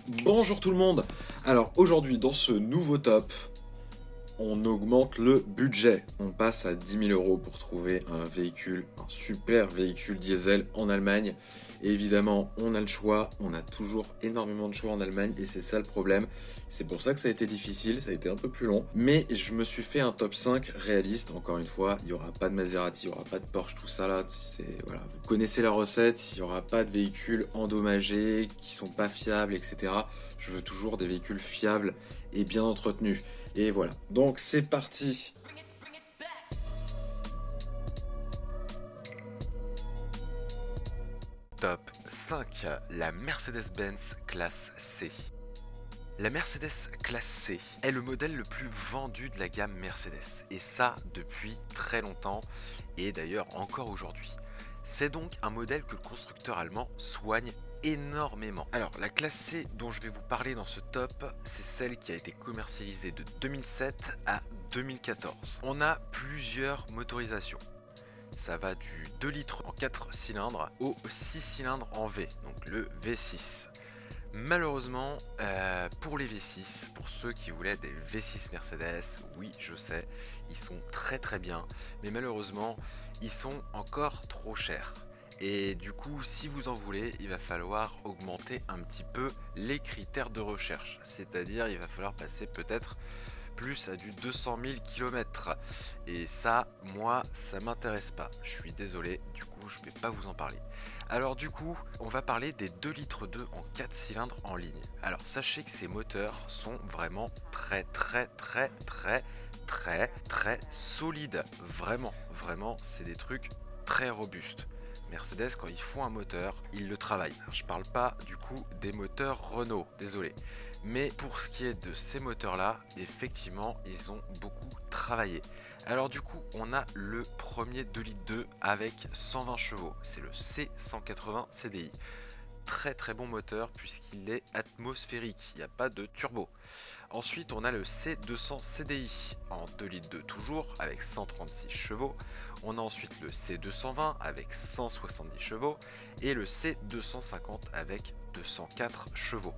Bonjour tout le monde. Alors aujourd'hui dans ce nouveau top, on augmente le budget. On passe à 10 000 euros pour trouver un véhicule, un super véhicule diesel en Allemagne. Et évidemment, on a le choix, on a toujours énormément de choix en Allemagne et c'est ça le problème. C'est pour ça que ça a été difficile, ça a été un peu plus long. Mais je me suis fait un top 5 réaliste, encore une fois. Il n'y aura pas de Maserati, il n'y aura pas de Porsche, tout ça là. Voilà, vous connaissez la recette, il n'y aura pas de véhicules endommagés, qui sont pas fiables, etc. Je veux toujours des véhicules fiables et bien entretenus. Et voilà, donc c'est parti. Top 5, la Mercedes-Benz classe C. La Mercedes classe C est le modèle le plus vendu de la gamme Mercedes, et ça depuis très longtemps, et d'ailleurs encore aujourd'hui. C'est donc un modèle que le constructeur allemand soigne énormément. Alors la classe C dont je vais vous parler dans ce top, c'est celle qui a été commercialisée de 2007 à 2014. On a plusieurs motorisations. Ça va du 2 litres en 4 cylindres au 6 cylindres en V, donc le V6. Malheureusement, pour les V6, pour ceux qui voulaient des V6 Mercedes, oui je sais, ils sont très bien, mais malheureusement, ils sont encore trop chers. Et du coup, si vous en voulez, il va falloir augmenter un petit peu les critères de recherche. C'est-à-dire, il va falloir passer peut-être plus à du 200 000 km. Et ça, moi, ça m'intéresse pas. Je suis désolé, du coup, je vais pas vous en parler. Alors du coup, on va parler des 2 litres 2 en 4 cylindres en ligne. Alors sachez que ces moteurs sont vraiment très solides. Vraiment, c'est des trucs très robustes. Mercedes, quand ils font un moteur, ils le travaillent. Alors, je parle pas du coup des moteurs Renault, désolé. Mais pour ce qui est de ces moteurs-là, effectivement, ils ont beaucoup travaillé. Alors du coup, on a le premier 2 litres 2 avec 120 chevaux. C'est le C180 CDI. Très bon moteur puisqu'il est atmosphérique, il n'y a pas de turbo. Ensuite, on a le C200 CDI en 2 litres 2 toujours avec 136 chevaux. On a ensuite le C220 avec 170 chevaux et le C250 avec 204 chevaux.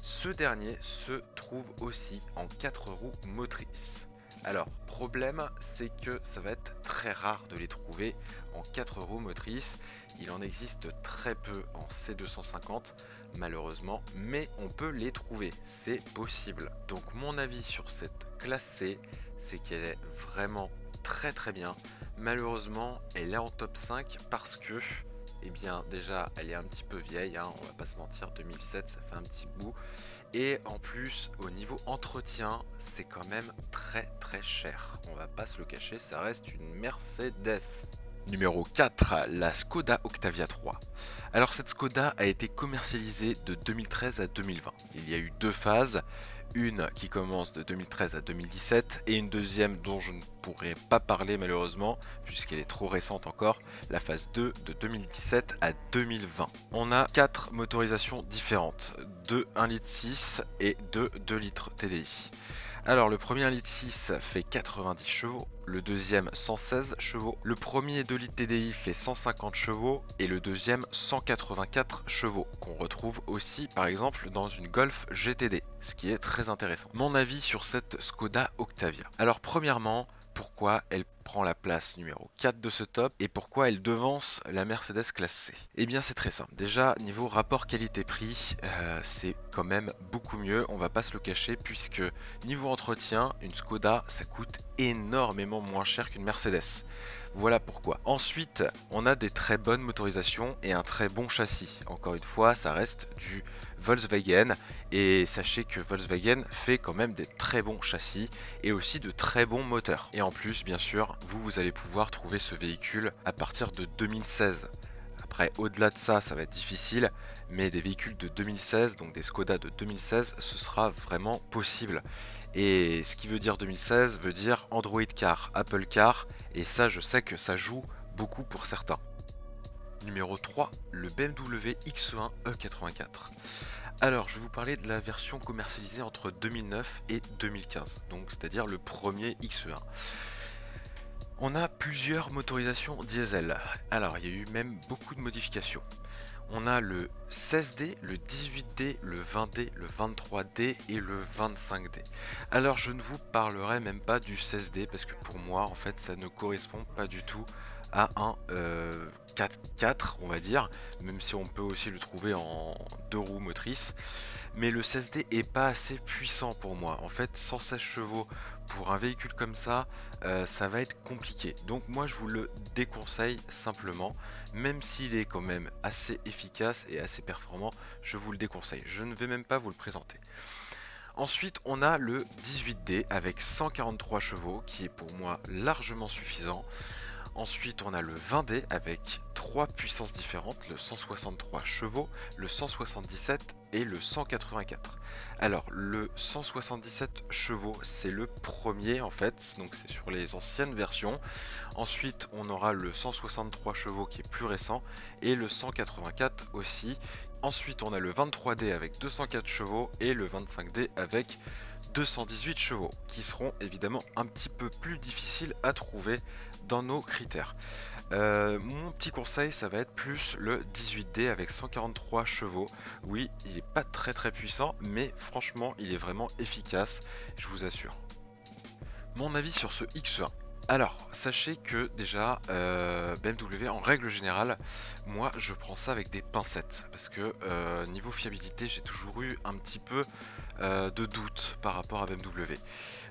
Ce dernier se trouve aussi en 4 roues motrices. Alors, problème, c'est que ça va être très rare de les trouver en 4 roues motrices. Il en existe très peu en C250, malheureusement, mais on peut les trouver, c'est possible. Donc mon avis sur cette classe C, c'est qu'elle est vraiment très bien. Malheureusement, elle est en top 5 parce que, eh bien déjà, elle est un petit peu vieille, hein, on va pas se mentir, 2007, ça fait un petit bout. Et en plus, au niveau entretien, c'est quand même très cher. On va pas se le cacher, ça reste une Mercedes. Numéro 4, la Skoda Octavia 3. Alors cette Skoda a été commercialisée de 2013 à 2020. Il y a eu deux phases, une qui commence de 2013 à 2017 et une deuxième dont je ne pourrai pas parler malheureusement puisqu'elle est trop récente encore, la phase 2 de 2017 à 2020. On a 4 motorisations différentes, 2 1,6 litre et 2 litres TDI. Alors le premier 1,6 litre fait 90 chevaux, le deuxième 116 chevaux, le premier 2 litres TDI fait 150 chevaux et le deuxième 184 chevaux, qu'on retrouve aussi par exemple dans une Golf GTD, ce qui est très intéressant. Mon avis sur cette Skoda Octavia. Alors premièrement, pourquoi elle prend la place numéro 4 de ce top et pourquoi elle devance la Mercedes classe C. Eh bien c'est très simple, déjà niveau rapport qualité-prix, c'est quand même beaucoup mieux, on va pas se le cacher, puisque niveau entretien, une Skoda ça coûte énormément moins cher qu'une Mercedes. Voilà pourquoi. Ensuite, on a des très bonnes motorisations et un très bon châssis. Encore une fois, ça reste du Volkswagen et sachez que Volkswagen fait quand même des très bons châssis et aussi de très bons moteurs. Et en plus, bien sûr, vous allez pouvoir trouver ce véhicule à partir de 2016. Après, au-delà de ça, ça va être difficile, mais des véhicules de 2016, donc des Skoda de 2016, ce sera vraiment possible. Et ce qui veut dire 2016 veut dire Android Car, Apple Car, et ça, je sais que ça joue beaucoup pour certains. Numéro 3, le BMW X1 E84. Alors, je vais vous parler de la version commercialisée entre 2009 et 2015, donc c'est-à-dire le premier X1. On a plusieurs motorisations diesel. Alors, il y a eu même beaucoup de modifications. On a le 16D, le 18D, le 20D, le 23D et le 25D. Alors je ne vous parlerai même pas du 16D parce que pour moi en fait ça ne correspond pas du tout à un 4x4 on va dire, même si on peut aussi le trouver en 2 roues motrices. Mais le 16D est pas assez puissant pour moi. En fait 116 chevaux pour un véhicule comme ça va être compliqué. Donc moi je vous le déconseille simplement, même s'il est quand même assez efficace et assez performant, je vous le déconseille. Je ne vais même pas vous le présenter. Ensuite, on a le 18D avec 143 chevaux qui est pour moi largement suffisant. Ensuite, on a le 20D avec 3 puissances différentes, le 163 chevaux, le 177 et le 184. Alors, le 177 chevaux, c'est le premier en fait, donc c'est sur les anciennes versions. Ensuite, on aura le 163 chevaux qui est plus récent et le 184 aussi. Ensuite, on a le 23D avec 204 chevaux et le 25D avec 218 chevaux qui seront évidemment un petit peu plus difficiles à trouver dans nos critères. Mon petit conseil, ça va être plus le 18D avec 143 chevaux. Oui, il est pas très puissant, mais franchement, il est vraiment efficace, je vous assure. Mon avis sur ce X1. Alors, sachez que déjà, BMW en règle générale, moi je prends ça avec des pincettes parce que niveau fiabilité, j'ai toujours eu un petit peu de doute par rapport à BMW.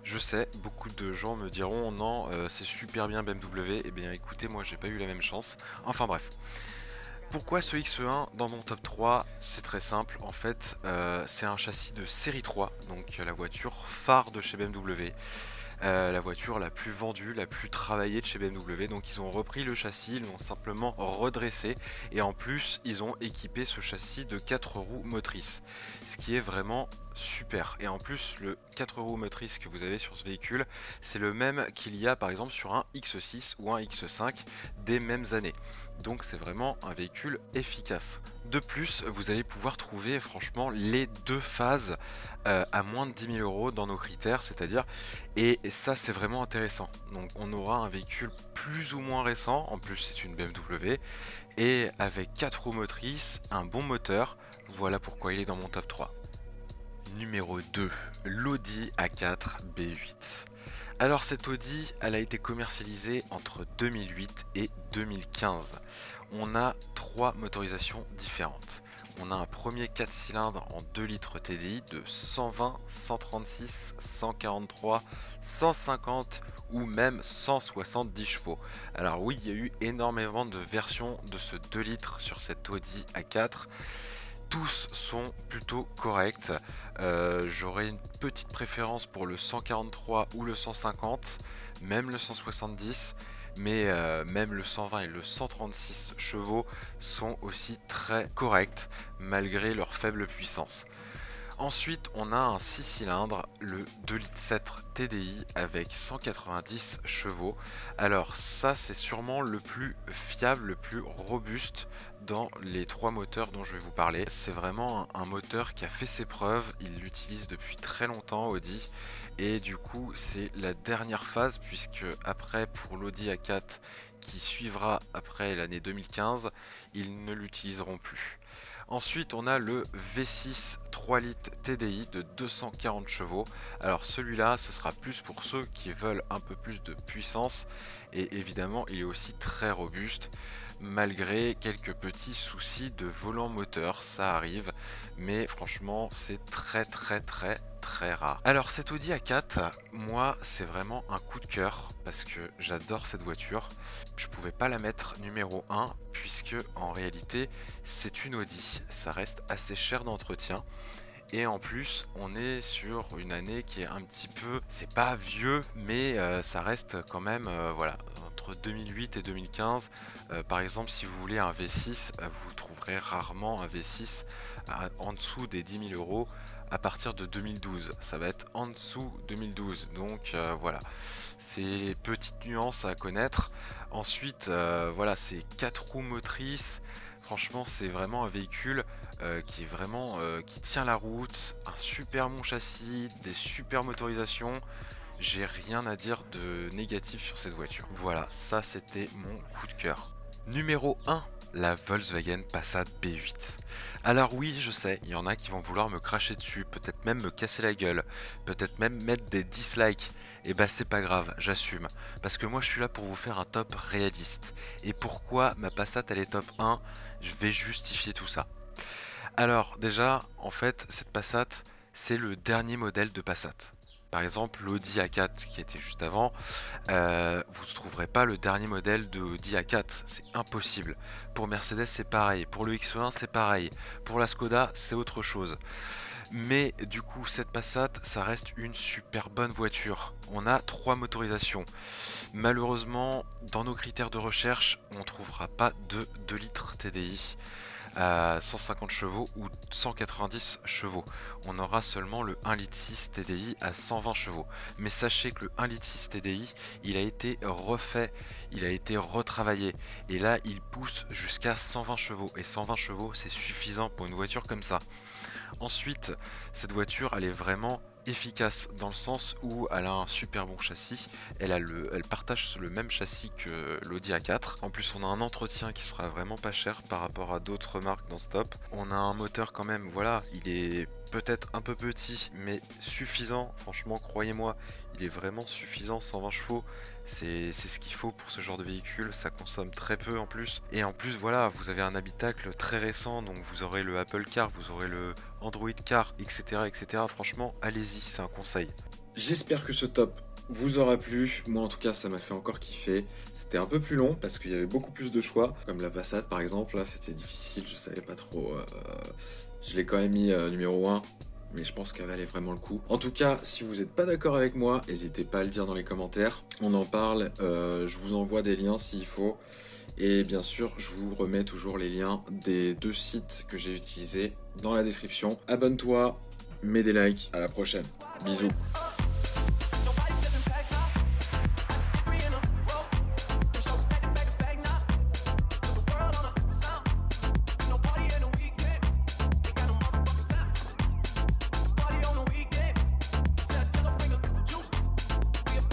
Je sais, beaucoup de gens me diront non, c'est super bien BMW. Eh bien écoutez, moi j'ai pas eu la même chance. Enfin bref. Pourquoi ce X1 dans mon top 3? C'est très simple, en fait, c'est un châssis de série 3, donc la voiture phare de chez BMW. La voiture la plus vendue, la plus travaillée de chez BMW. Donc ils ont repris le châssis, ils l'ont simplement redressé et en plus ils ont équipé ce châssis de 4 roues motrices, ce qui est vraiment super. Et en plus le 4 roues motrices que vous avez sur ce véhicule, c'est le même qu'il y a par exemple sur un X6 ou un X5 des mêmes années. Donc c'est vraiment un véhicule efficace. De plus, vous allez pouvoir trouver franchement les deux phases à moins de 10 000 € dans nos critères, c'est-à-dire, et ça c'est vraiment intéressant. Donc on aura un véhicule plus ou moins récent, en plus c'est une BMW, et avec 4 roues motrices, un bon moteur, voilà pourquoi il est dans mon top 3. Numéro 2, l'Audi A4 B8. Alors cette Audi, elle a été commercialisée entre 2008 et 2015. On a 3 motorisations différentes. On a un premier 4 cylindres en 2 litres TDI de 120, 136, 143, 150 ou même 170 chevaux. Alors oui, il y a eu énormément de versions de ce 2 litres sur cette Audi A4. Tous sont plutôt corrects. J'aurais une petite préférence pour le 143 ou le 150, même le 170, mais même le 120 et le 136 chevaux sont aussi très corrects malgré leur faible puissance. Ensuite, on a un 6 cylindres, le 2,7 litres TDI avec 190 chevaux. Alors ça, c'est sûrement le plus fiable, le plus robuste dans les 3 moteurs dont je vais vous parler. C'est vraiment un moteur qui a fait ses preuves, il l'utilise depuis très longtemps Audi. Et du coup, c'est la dernière phase puisque après, pour l'Audi A4 qui suivra après l'année 2015, ils ne l'utiliseront plus. Ensuite, on a le V6 3 litres TDI de 240 chevaux. Alors celui-là, ce sera plus pour ceux qui veulent un peu plus de puissance. Et évidemment, il est aussi très robuste, malgré quelques petits soucis de volant moteur. Ça arrive, mais franchement, c'est très rare. Alors cette Audi A4, moi, c'est vraiment un coup de cœur, parce que j'adore cette voiture. Je pouvais pas la mettre numéro 1, puisque en réalité, c'est une Audi, ça reste assez cher d'entretien. Et en plus, on est sur une année qui est un petit peu, c'est pas vieux, mais ça reste quand même, voilà, entre 2008 et 2015. Par exemple, si vous voulez un V6, vous trouverez rarement un V6 en dessous des 10 000 € à partir de 2012. Ça va être en dessous 2012. Donc voilà, c'est petites nuances à connaître. Ensuite, voilà, c'est 4 roues motrices. Franchement, c'est vraiment un véhicule qui est vraiment qui tient la route, un super bon châssis, des super motorisations. J'ai rien à dire de négatif sur cette voiture. Voilà, ça c'était mon coup de cœur. Numéro 1 la Volkswagen Passat B8. Alors oui, je sais, il y en a qui vont vouloir me cracher dessus, peut-être même me casser la gueule, peut-être même mettre des dislikes. Et bah c'est pas grave, j'assume. Parce que moi je suis là pour vous faire un top réaliste. Et pourquoi ma Passat elle est top 1? Je vais justifier tout ça. Alors déjà, en fait, cette Passat, c'est le dernier modèle de Passat. Par exemple, l'Audi A4 qui était juste avant, vous ne trouverez pas le dernier modèle de Audi A4, c'est impossible. Pour Mercedes c'est pareil, pour le X1 c'est pareil, pour la Skoda c'est autre chose. Mais du coup cette Passat ça reste une super bonne voiture. On a 3 motorisations. Malheureusement dans nos critères de recherche on ne trouvera pas de 2 litres TDI à 150 chevaux ou 190 chevaux. On aura seulement le 1,6 litre TDI à 120 chevaux. Mais sachez que le 1,6 litre TDI, il a été refait, il a été retravaillé. Et là, il pousse jusqu'à 120 chevaux. Et 120 chevaux, c'est suffisant pour une voiture comme ça. Ensuite, cette voiture, elle est vraiment efficace dans le sens où elle a un super bon châssis, elle partage le même châssis que l'Audi A4. En plus on a un entretien qui sera vraiment pas cher par rapport à d'autres marques dans ce top. On a un moteur quand même, voilà, il est peut-être un peu petit mais suffisant, franchement croyez-moi, il est vraiment suffisant, 120 chevaux. C'est ce qu'il faut pour ce genre de véhicule, ça consomme très peu en plus. Et en plus voilà, vous avez un habitacle très récent, donc vous aurez le Apple Car, vous aurez le Android Car, etc. etc. Franchement, allez-y, c'est un conseil. J'espère que ce top vous aura plu. Moi en tout cas ça m'a fait encore kiffer. C'était un peu plus long parce qu'il y avait beaucoup plus de choix. Comme la Passat par exemple, là c'était difficile, je savais pas trop. Je l'ai quand même mis numéro 1. Mais je pense qu'elle valait vraiment le coup. En tout cas, si vous n'êtes pas d'accord avec moi, n'hésitez pas à le dire dans les commentaires. On en parle, je vous envoie des liens s'il faut. Et bien sûr, je vous remets toujours les liens des 2 sites que j'ai utilisés dans la description. Abonne-toi, mets des likes, à la prochaine. Bisous.